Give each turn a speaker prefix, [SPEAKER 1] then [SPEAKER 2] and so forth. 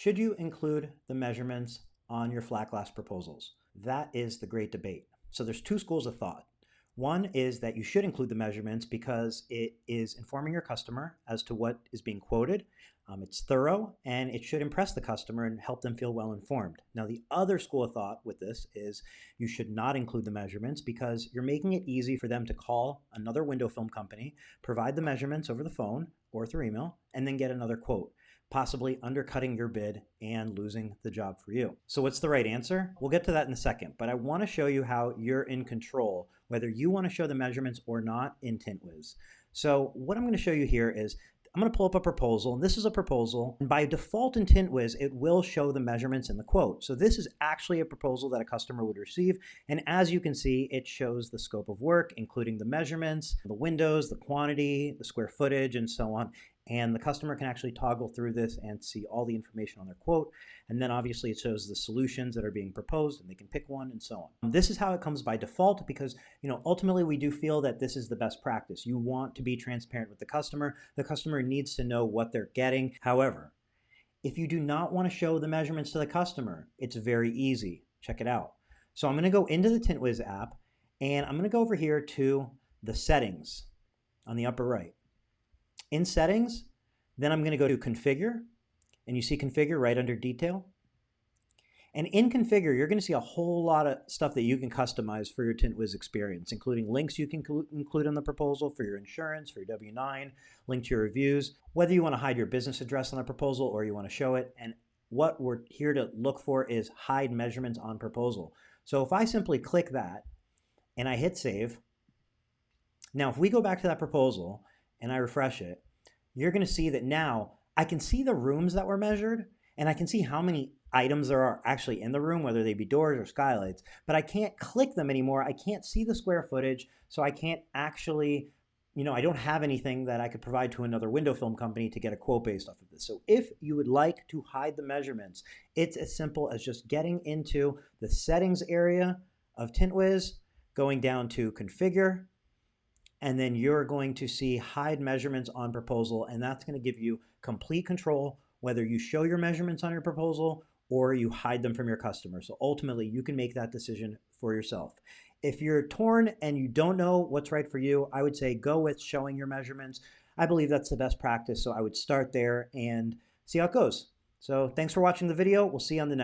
[SPEAKER 1] Should you include the measurements on your flat glass proposals? That is the great debate. So there's two schools of thought. One is that you should include the measurements because it is informing your customer as to what is being quoted. It's thorough and it should impress the customer and help them feel well informed. Now, the other school of thought with this is you should not include the measurements because you're making it easy for them to call another window film company, provide the measurements over the phone or through email, and then get another quote, possibly undercutting your bid and losing the job for you. So what's the right answer? We'll get to that in a second, but I want to show you how you're in control, whether you want to show the measurements or not in Tint Wiz. So what I'm going to show you here is I'm going to pull up a proposal, and this is a proposal, and by default in Tint Wiz, it will show the measurements in the quote. So this is actually a proposal that a customer would receive, and as you can see, it shows the scope of work, including the measurements, the windows, the quantity, the square footage, and so on. And the customer can actually toggle through this and see all the information on their quote. And then obviously it shows the solutions that are being proposed and they can pick one and so on. This is how it comes by default because, ultimately we do feel that this is the best practice. You want to be transparent with the customer. The customer needs to know what they're getting. However, if you do not want to show the measurements to the customer, it's very easy. Check it out. So I'm going to go into the Tint Wiz app and I'm going to go over here to the settings on the upper right. In settings, then I'm going to go to configure, and you see configure right under detail. And in configure, you're going to see a whole lot of stuff that you can customize for your Tint Wiz experience, including links you can include in the proposal for your insurance, for your W-9, link to your reviews, whether you want to hide your business address on the proposal or you want to show it. And what we're here to look for is hide measurements on proposal. So if I simply click that and I hit save, now if we go back to that proposal and I refresh it, you're going to see that now I can see the rooms that were measured and I can see how many items there are actually in the room, whether they be doors or skylights, but I can't click them anymore. I can't see the square footage, so I can't actually, I don't have anything that I could provide to another window film company to get a quote based off of this. So if you would like to hide the measurements, it's as simple as just getting into the settings area of Tint Wiz, going down to configure, and then you're going to see hide measurements on proposal, and that's going to give you complete control whether you show your measurements on your proposal or you hide them from your customer. So ultimately, you can make that decision for yourself. If you're torn and you don't know what's right for you, I would say go with showing your measurements. I believe that's the best practice, so I would start there and see how it goes. So thanks for watching the video. We'll see you on the next.